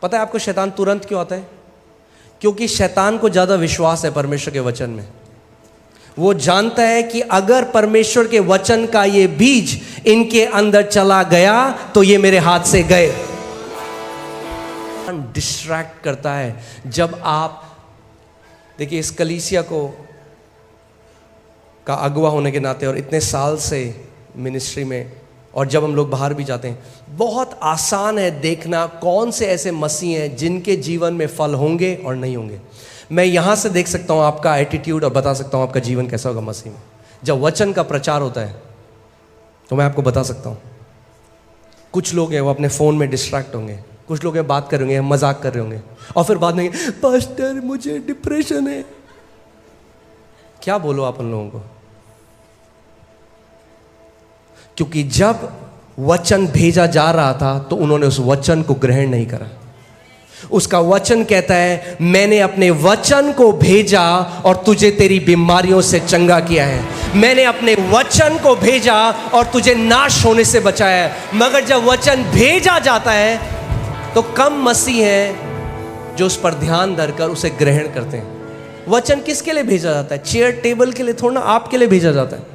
पता है आपको शैतान तुरंत क्यों आता है? क्योंकि शैतान को ज़्यादा विश्वास है परमेश्वर के वचन में। वो जानता है कि अगर परमेश्वर के वचन का ये बीज इनके अंदर चला गया तो ये मेरे हाथ से गए। डिस्ट्रैक्ट करता है। जब आप देखिए इस कलीसिया को का अगुवा होने के नाते और इतने साल से मिनिस्ट्री में, और जब हम लोग बाहर भी जाते हैं, बहुत आसान है देखना कौन से ऐसे मसीह हैं जिनके जीवन में फल होंगे और नहीं होंगे। मैं यहाँ से देख सकता हूँ आपका एटीट्यूड और बता सकता हूँ आपका जीवन कैसा होगा मसीह में। जब वचन का प्रचार होता है तो मैं आपको बता सकता हूँ कुछ लोग हैं वो अपने फ़ोन में डिस्ट्रैक्ट होंगे, कुछ लोग हैं बात कर रहे होंगे, मजाक कर रहे होंगे, और फिर बाद में पास्टर मुझे डिप्रेशन है। क्या बोलो आप उन लोगों को? क्योंकि जब वचन भेजा जा रहा था तो उन्होंने उस वचन को ग्रहण नहीं करा। उसका वचन कहता है मैंने अपने वचन को भेजा और तुझे तेरी बीमारियों से चंगा किया है। मैंने अपने वचन को भेजा और तुझे नाश होने से बचाया है। मगर जब वचन भेजा जाता है तो कम मसीह हैं जो उस पर ध्यान धरकर उसे ग्रहण करते हैं। वचन किसके लिए भेजा जाता है? चेयर टेबल के लिए थोड़ा ना, आपके लिए भेजा जाता है।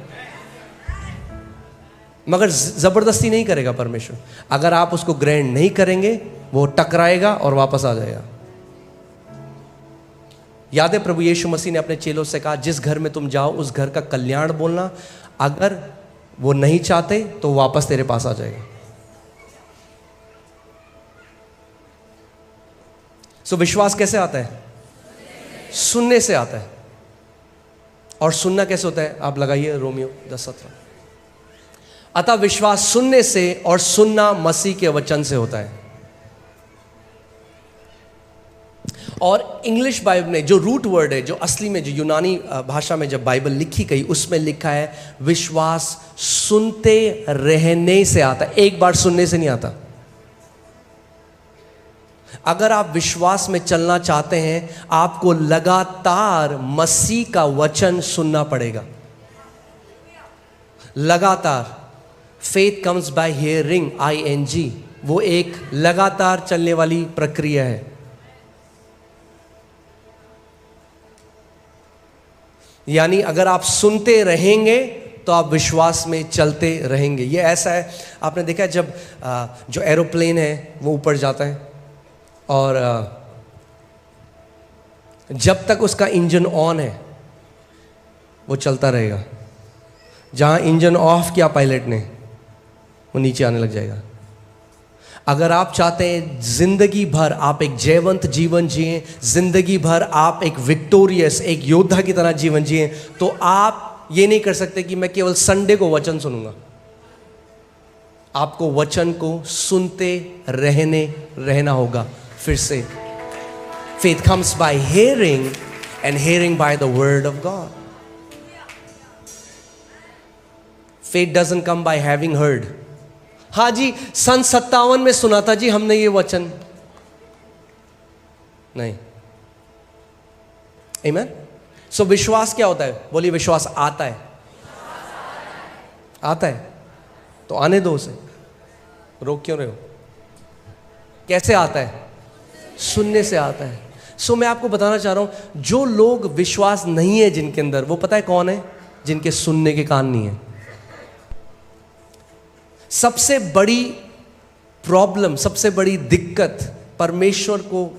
मगर जबरदस्ती नहीं करेगा परमेश्वर। अगर आप उसको ग्रहण नहीं करेंगे वो टकराएगा और वापस आ जाएगा। याद है प्रभु यीशु मसीह ने अपने चेलों से कहा जिस घर में तुम जाओ उस घर का कल्याण बोलना, अगर वो नहीं चाहते तो वापस तेरे पास आ जाएगा। सो विश्वास कैसे आता है? सुनने से आता है। और सुनना कैसे होता है? आप लगाइए रोमियो 10:17। अतः विश्वास सुनने से और सुनना मसीह के वचन से होता है। और इंग्लिश बाइबल में जो रूट वर्ड है, जो असली में जो यूनानी भाषा में जब बाइबल लिखी गई उसमें लिखा है विश्वास सुनते रहने से आता है, एक बार सुनने से नहीं आता। अगर आप विश्वास में चलना चाहते हैं आपको लगातार मसीह का वचन सुनना पड़ेगा। लगातार। Faith comes by hearing, ING, वो एक लगातार चलने वाली प्रक्रिया है। यानी अगर आप सुनते रहेंगे तो आप विश्वास में चलते रहेंगे। ये ऐसा है, आपने देखा है जब जो एरोप्लेन है वो ऊपर जाता है और जब तक उसका इंजन ऑन है वो चलता रहेगा। जहां इंजन ऑफ किया पायलट ने वो नीचे आने लग जाएगा। अगर आप चाहते हैं जिंदगी भर आप एक जयवंत जीवन जिए, जिंदगी भर आप एक विक्टोरियस, एक योद्धा की तरह जीवन जिए, तो आप ये नहीं कर सकते कि मैं केवल संडे को वचन सुनूंगा। आपको वचन को सुनते रहना होगा। फिर से faith comes by hearing and hearing by the word of God. Faith doesn't come by having heard. हाँ जी, सन 57 में सुना था जी हमने ये वचन, नहीं। Amen? So विश्वास क्या होता है? बोलिए विश्वास आता है। आता है तो आने दो उसे, रोक क्यों रहे हो? कैसे आता है? सुनने से आता है। सो मैं आपको बताना चाह रहा हूं जो लोग विश्वास नहीं है जिनके अंदर, वो पता है कौन है? जिनके सुनने के कान नहीं है। सबसे बड़ी प्रॉब्लम, सबसे बड़ी दिक्कत परमेश्वर को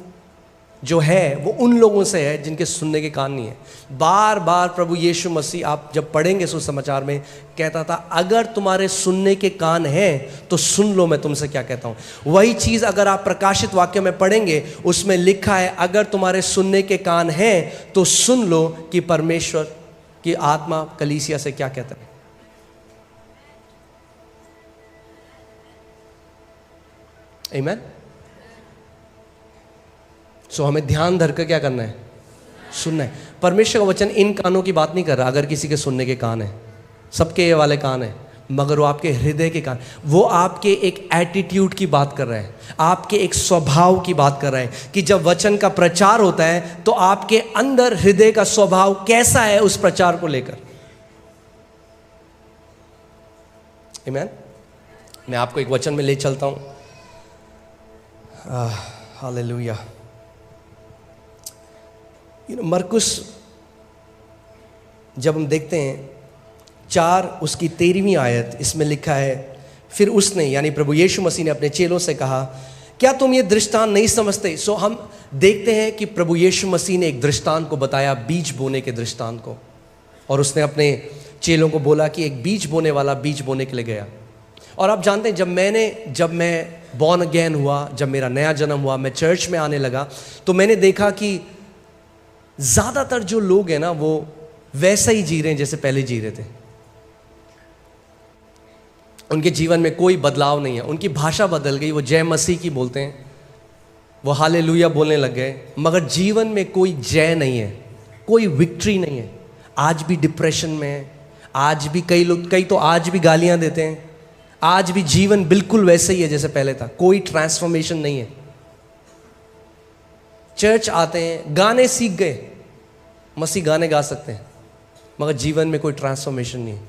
जो है वो उन लोगों से है जिनके सुनने के कान नहीं है। बार बार प्रभु यीशु मसीह, आप जब पढ़ेंगे सुसमाचार में, कहता था अगर तुम्हारे सुनने के कान हैं तो सुन लो मैं तुमसे क्या कहता हूं। वही चीज अगर आप प्रकाशित वाक्य में पढ़ेंगे उसमें लिखा है अगर तुम्हारे सुनने के कान हैं तो सुन लो कि परमेश्वर की आत्मा कलीसिया से क्या कहता है। आमीन। सो हमें ध्यान धरकर क्या करना है? सुनना है। परमेश्वर का वचन इन कानों की बात नहीं कर रहा। अगर किसी के सुनने के कान है, सबके ये वाले कान है, मगर वो आपके हृदय के कान, वो आपके एक एटीट्यूड की बात कर रहा है, आपके एक स्वभाव की बात कर रहा है कि जब वचन का प्रचार होता है तो आपके अंदर हृदय का स्वभाव कैसा है उस प्रचार को लेकर। आमीन। मैं आपको एक वचन में ले चलता हूं। हालेलुया। मरकुस जब हम देखते हैं 4 उसकी 13वीं आयत, इसमें लिखा है, फिर उसने यानी प्रभु यीशु मसीह ने अपने चेलों से कहा, क्या तुम ये दृष्टांत नहीं समझते? सो हम देखते हैं कि प्रभु यीशु मसीह ने एक दृष्टांत को बताया, बीज बोने के दृष्टांत को, और उसने अपने चेलों को बोला कि एक बीज बोने वाला बीज बोने के लिए गया। और आप जानते हैं जब मैं बॉर्न अगेन हुआ, जब मेरा नया जन्म हुआ, मैं चर्च में आने लगा, तो मैंने देखा कि ज़्यादातर जो लोग हैं ना वो वैसा ही जी रहे हैं जैसे पहले जी रहे थे। उनके जीवन में कोई बदलाव नहीं है, उनकी भाषा बदल गई, वो जय मसीह की बोलते हैं, वो हालेलुया बोलने लग गए, मगर जीवन में कोई जय नहीं है, कोई विक्ट्री नहीं है। आज भी डिप्रेशन में है, आज भी कई तो आज भी गालियां देते हैं, आज भी जीवन बिल्कुल वैसे ही है जैसे पहले था, कोई ट्रांसफॉर्मेशन नहीं है। चर्च आते हैं, गाने सीख गए, मसीह गाने गा सकते हैं, मगर जीवन में कोई ट्रांसफॉर्मेशन नहीं है।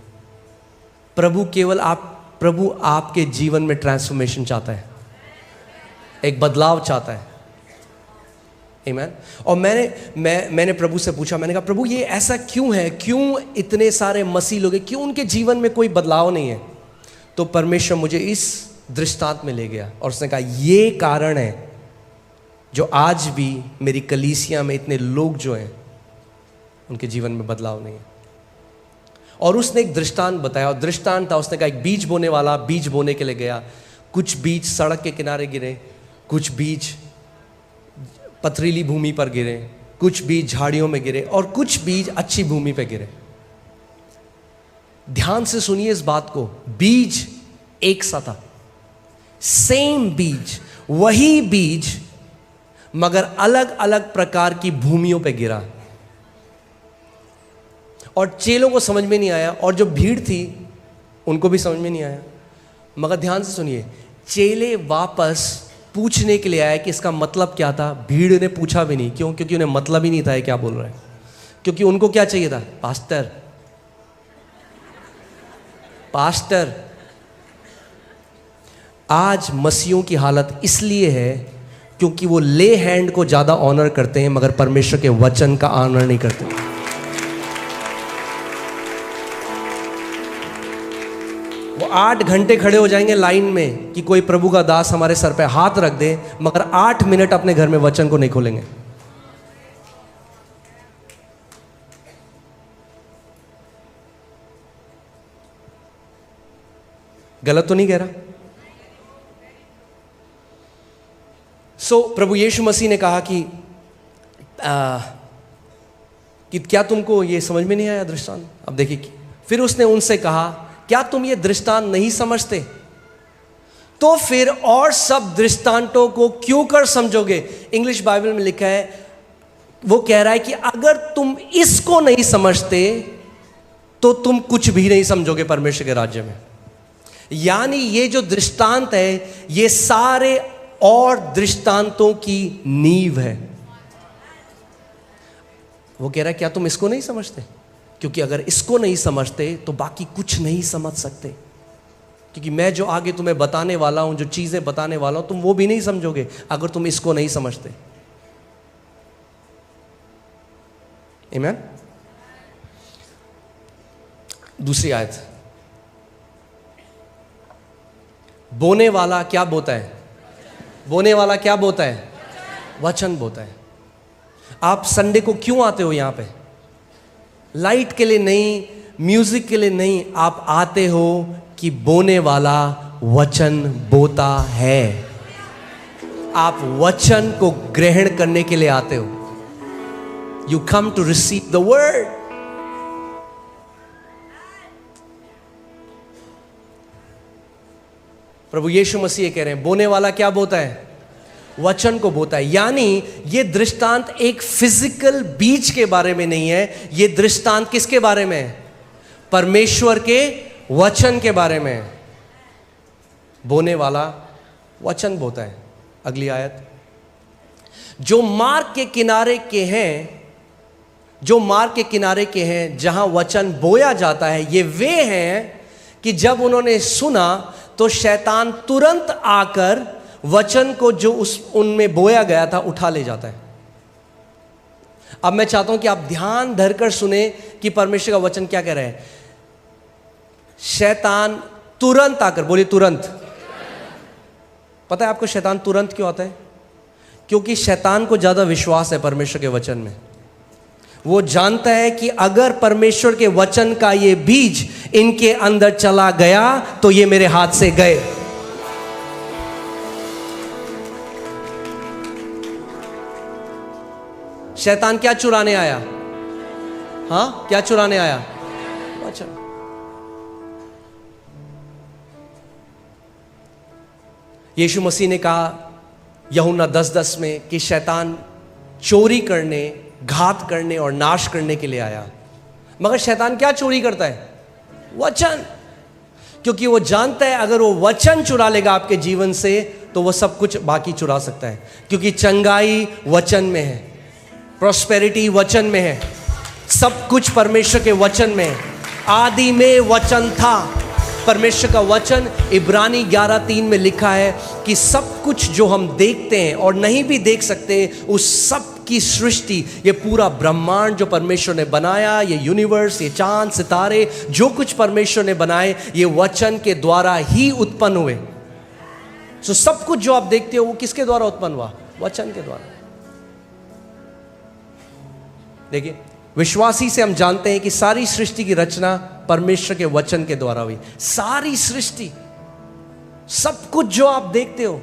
प्रभु आपके जीवन में ट्रांसफॉर्मेशन चाहता है, एक बदलाव चाहता है। आमीन। और मैंने प्रभु से पूछा, मैंने कहा प्रभु ये ऐसा क्यों है, क्यों इतने सारे मसीह लोग हैं, क्यों उनके जीवन में कोई बदलाव नहीं है? तो परमेश्वर मुझे इस दृष्टांत में ले गया और उसने कहा ये कारण है जो आज भी मेरी कलीसिया में इतने लोग जो हैं उनके जीवन में बदलाव नहीं है। और उसने एक दृष्टांत बताया, और दृष्टांत था, उसने कहा एक बीज बोने वाला बीज बोने के लिए गया, कुछ बीज सड़क के किनारे गिरे, कुछ बीज पथरीली भूमि पर गिरे, कुछ बीज झाड़ियों में गिरे, और कुछ बीज अच्छी भूमि पर गिरे। ध्यान से सुनिए इस बात को, बीज एक सा था, सेम बीज, वही बीज, मगर अलग अलग प्रकार की भूमियों पे गिरा, और चेलों को समझ में नहीं आया, और जो भीड़ थी उनको भी समझ में नहीं आया। मगर ध्यान से सुनिए, चेले वापस पूछने के लिए आए कि इसका मतलब क्या था। भीड़ ने पूछा भी नहीं, क्यों? क्योंकि उन्हें मतलब ही नहीं था ये क्या बोल रहे हैं, क्योंकि उनको क्या चाहिए था? पास्टर। आज मसीहों की हालत इसलिए है क्योंकि वो ले हैंड को ज्यादा ऑनर करते हैं, मगर परमेश्वर के वचन का ऑनर नहीं करते। वो 8 घंटे खड़े हो जाएंगे लाइन में कि कोई प्रभु का दास हमारे सर पे हाथ रख दे, मगर 8 मिनट अपने घर में वचन को नहीं खोलेंगे। गलत तो नहीं कह रहा? प्रभु यीशु मसीह ने कहा कि क्या तुमको ये समझ में नहीं आया दृष्टांत? अब देखिए, फिर उसने उनसे कहा क्या तुम ये दृष्टांत नहीं समझते? तो फिर और सब दृष्टांतों को क्यों कर समझोगे? इंग्लिश बाइबल में लिखा है, वो कह रहा है कि अगर तुम इसको नहीं समझते तो तुम कुछ भी नहीं समझोगे परमेश्वर के राज्य में। यानी ये जो दृष्टांत है ये सारे और दृष्टांतों की नींव है। वो कह रहा है क्या तुम इसको नहीं समझते? क्योंकि अगर इसको नहीं समझते तो बाकी कुछ नहीं समझ सकते, क्योंकि मैं जो आगे तुम्हें बताने वाला हूं, जो चीजें बताने वाला हूं, तुम वो भी नहीं समझोगे अगर तुम इसको नहीं समझते। आमीन। दूसरी आयत, बोने वाला क्या बोता है? बोने वाला क्या बोता है? वचन बोता है। आप संडे को क्यों आते हो यहां पे? लाइट के लिए नहीं, म्यूजिक के लिए नहीं, आप आते हो कि बोने वाला वचन बोता है। आप वचन को ग्रहण करने के लिए आते हो। You come to receive the word. प्रभु यीशु मसीह कह रहे हैं बोने वाला क्या बोता है? वचन को बोता है। यानी ये दृष्टांत एक फिजिकल बीज के बारे में नहीं है, ये दृष्टांत किसके बारे में है? परमेश्वर के वचन के बारे में है। बोने वाला वचन बोता है। अगली आयत, जो मार्ग के किनारे के हैं, जो मार्ग के किनारे के हैं जहां वचन बोया जाता है, ये वे हैं कि जब उन्होंने सुना तो शैतान तुरंत आकर वचन को जो उनमें बोया गया था उठा ले जाता है। अब मैं चाहता हूं कि आप ध्यान धरकर सुने कि परमेश्वर का वचन क्या कह रहा है। शैतान तुरंत आकर, बोलिए तुरंत। पता है आपको शैतान तुरंत क्यों आता है? क्योंकि शैतान को ज्यादा विश्वास है परमेश्वर के वचन में। वो जानता है कि अगर परमेश्वर के वचन का ये बीज इनके अंदर चला गया तो ये मेरे हाथ से गए। शैतान क्या चुराने आया? हाँ, क्या चुराने आया? वचन। यीशु मसीह ने कहा यूहन्ना 10:10 में कि शैतान चोरी करने, घात करने और नाश करने के लिए आया। मगर शैतान क्या चोरी करता है? वचन। क्योंकि वो जानता है अगर वो वचन चुरा लेगा आपके जीवन से तो वो सब कुछ बाकी चुरा सकता है। क्योंकि चंगाई वचन में है, प्रॉस्पेरिटी वचन में है, सब कुछ परमेश्वर के वचन में है। आदि में वचन था। परमेश्वर का वचन इब्रानी 11:3 में लिखा है कि सब कुछ जो हम देखते हैं और नहीं भी देख सकते, उस सब की सृष्टि, ये पूरा ब्रह्मांड जो परमेश्वर ने बनाया, ये यूनिवर्स, ये चांद सितारे, जो कुछ परमेश्वर ने बनाए, ये वचन के द्वारा ही उत्पन्न हुए। सो सब कुछ जो आप देखते हो वो किसके द्वारा उत्पन्न हुआ? वचन के द्वारा। देखिए, विश्वासी से हम जानते हैं कि सारी सृष्टि की रचना परमेश्वर के वचन के द्वारा हुई। सारी सृष्टि, सब कुछ जो आप देखते हो,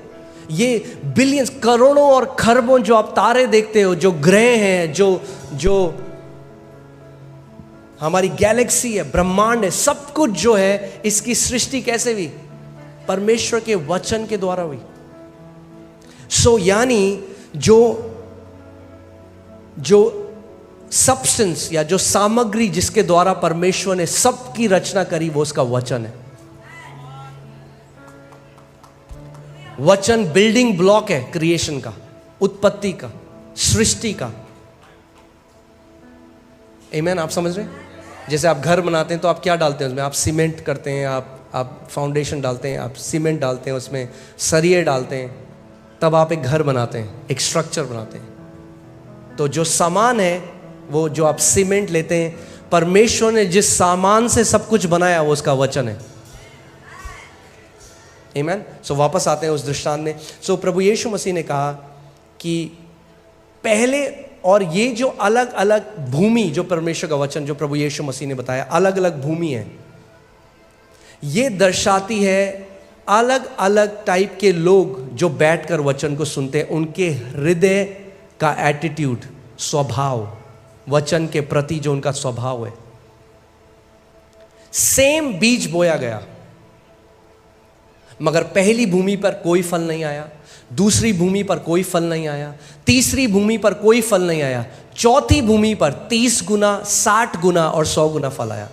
ये बिलियंस, करोड़ों और खरबों जो आप तारे देखते हो, जो ग्रह हैं, जो हमारी गैलेक्सी है, ब्रह्मांड है, सब कुछ जो है, इसकी सृष्टि कैसे हुई? परमेश्वर के वचन के द्वारा हुई। सो यानी जो सब्सटेंस या जो सामग्री जिसके द्वारा परमेश्वर ने सबकी रचना करी, वो उसका वचन है। वचन बिल्डिंग ब्लॉक है क्रिएशन का, उत्पत्ति का, सृष्टि का। आमीन। आप समझ रहे हैं? जैसे आप घर बनाते हैं तो आप क्या डालते हैं उसमें? आप सीमेंट करते हैं, आप फाउंडेशन डालते हैं, आप सीमेंट डालते हैं, उसमें सरिये डालते हैं, तब आप एक घर बनाते हैं, एक स्ट्रक्चर बनाते हैं। तो जो सामान है, वो जो आप सीमेंट लेते हैं, परमेश्वर ने जिस सामान से सब कुछ बनाया वो उसका वचन है। आमीन। सो वापस आते हैं उस दृष्टांत में। सो प्रभु यीशु मसीह ने कहा कि पहले, और ये जो अलग अलग भूमि, जो परमेश्वर का वचन जो प्रभु यीशु मसीह ने बताया, अलग अलग भूमि है, ये दर्शाती है अलग अलग टाइप के लोग जो बैठकर वचन को सुनते हैं, उनके हृदय का एटीट्यूड, स्वभाव, वचन के प्रति जो उनका स्वभाव है। सेम बीज बोया गया, मगर पहली भूमि पर कोई फल नहीं आया, दूसरी भूमि पर कोई फल नहीं आया, तीसरी भूमि पर कोई फल नहीं आया, चौथी भूमि पर 30 गुना, 60 गुना और 100 गुना फल आया।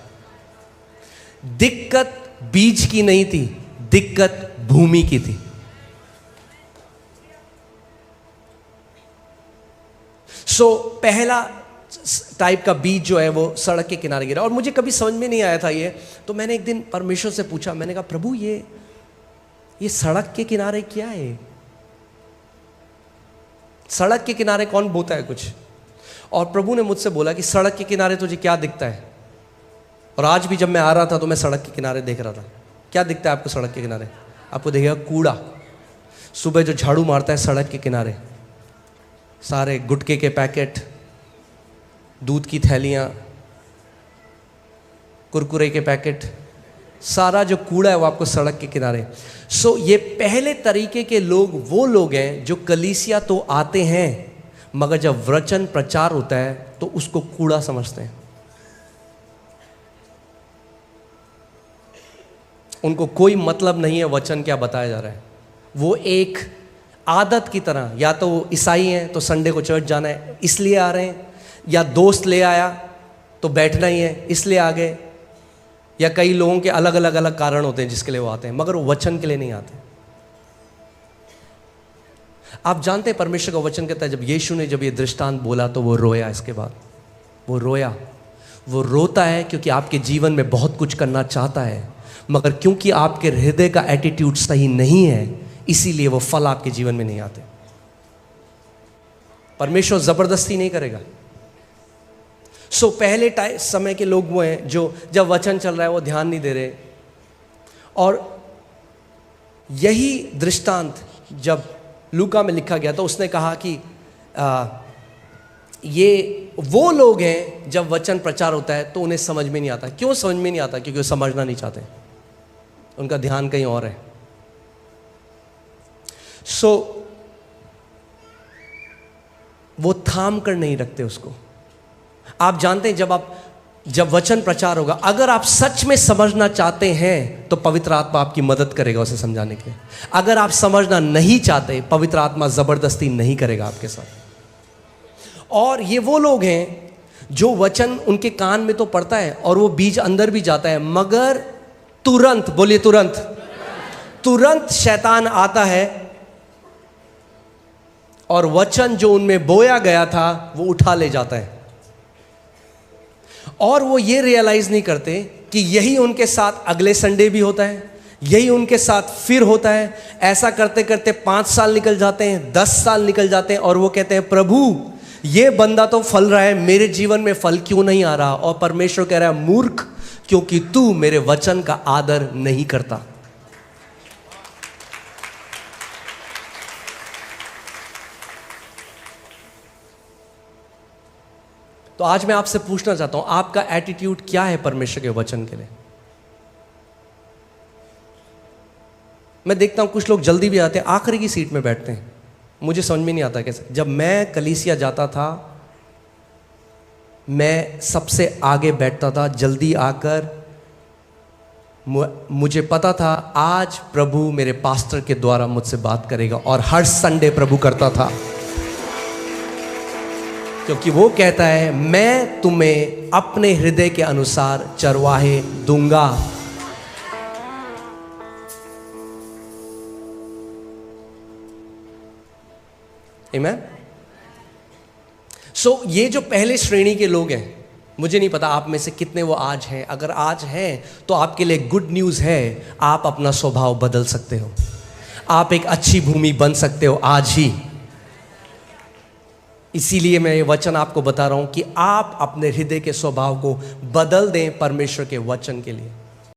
दिक्कत बीज की नहीं थी, दिक्कत भूमि की थी। सो पहला टाइप का बीज जो है वो सड़क के किनारे गिरा, और मुझे कभी समझ में नहीं आया था ये। तो मैंने एक दिन परमेश्वर से पूछा, मैंने कहा प्रभु ये सड़क के किनारे क्या है? सड़क के किनारे कौन बोता है कुछ? और प्रभु ने मुझसे बोला कि सड़क के किनारे तुझे क्या दिखता है? और आज भी जब मैं आ रहा था तो मैं सड़क के किनारे देख रहा था। क्या दिखता है आपको सड़क के किनारे? आपको दिखेगा कूड़ा। सुबह जो झाड़ू मारता है सड़क के किनारे, सारे गुटखे के पैकेट, दूध की थैलियाँ, कुरकुरे के पैकेट, सारा जो कूड़ा है वो आपको सड़क के किनारे। सो ये पहले तरीके के लोग वो लोग हैं जो कलीसिया तो आते हैं, मगर जब वचन प्रचार होता है तो उसको कूड़ा समझते हैं। उनको कोई मतलब नहीं है वचन क्या बताया जा रहा है। वो एक आदत की तरह, या तो वो ईसाई हैं तो संडे को चर्च जाना है इसलिए आ रहे हैं, या दोस्त ले आया तो बैठना ही है इसलिए आ गए, या कई लोगों के अलग अलग कारण होते हैं जिसके लिए वो आते हैं, मगर वो वचन के लिए नहीं आते। आप जानते हैं परमेश्वर का वचन कहता है, जब यीशु ने जब ये दृष्टांत बोला तो वो रोया। इसके बाद वो रोया। वो रोता है क्योंकि आपके जीवन में बहुत कुछ करना चाहता है, मगर क्योंकि आपके हृदय का एटीट्यूड सही नहीं है, इसीलिए वो फल आपके जीवन में नहीं आते। परमेश्वर जबरदस्ती नहीं करेगा। सो पहले समय के लोग वो हैं जो जब वचन चल रहा है वो ध्यान नहीं दे रहे। और यही दृष्टांत जब लूका में लिखा गया तो उसने कहा कि ये वो लोग हैं जब वचन प्रचार होता है तो उन्हें समझ में नहीं आता। क्यों समझ में नहीं आता? क्योंकि वो समझना नहीं चाहते, उनका ध्यान कहीं और है। सो वो थाम कर नहीं रखते उसको। आप जानते हैं जब वचन प्रचार होगा, अगर आप सच में समझना चाहते हैं तो पवित्र आत्मा आपकी मदद करेगा उसे समझाने के लिए। अगर आप समझना नहीं चाहते, पवित्र आत्मा जबरदस्ती नहीं करेगा आपके साथ। और ये वो लोग हैं जो वचन उनके कान में तो पड़ता है और वो बीज अंदर भी जाता है, मगर तुरंत, बोलिए तुरंत शैतान आता है और वचन जो उनमें बोया गया था वो उठा ले जाता है। और वो ये रियलाइज नहीं करते कि यही उनके साथ अगले संडे भी होता है, यही उनके साथ फिर होता है। ऐसा करते करते 5 साल निकल जाते हैं, 10 साल निकल जाते हैं और वो कहते हैं प्रभु ये बंदा तो फल रहा है, मेरे जीवन में फल क्यों नहीं आ रहा? और परमेश्वर कह रहा है मूर्ख, क्योंकि तू मेरे वचन का आदर नहीं करता। तो आज मैं आपसे पूछना चाहता हूं, आपका एटीट्यूड क्या है परमेश्वर के वचन के लिए? मैं देखता हूं कुछ लोग जल्दी भी आते हैं, आखिरी की सीट में बैठते हैं। मुझे समझ में नहीं आता कैसे। जब मैं कलीसिया जाता था मैं सबसे आगे बैठता था, जल्दी आकर। मुझे पता था आज प्रभु मेरे पास्टर के द्वारा मुझसे बात करेगा, और हर संडे प्रभु करता था, क्योंकि वो कहता है मैं तुम्हें अपने हृदय के अनुसार चरवाहे दूंगा। आमीन। सो ये जो पहले श्रेणी के लोग हैं, मुझे नहीं पता आप में से कितने वो आज हैं। अगर आज हैं तो आपके लिए गुड न्यूज़ है, आप अपना स्वभाव बदल सकते हो, आप एक अच्छी भूमि बन सकते हो आज ही। इसीलिए मैं ये वचन आपको बता रहा हूं कि आप अपने हृदय के स्वभाव को बदल दें परमेश्वर के वचन के लिए।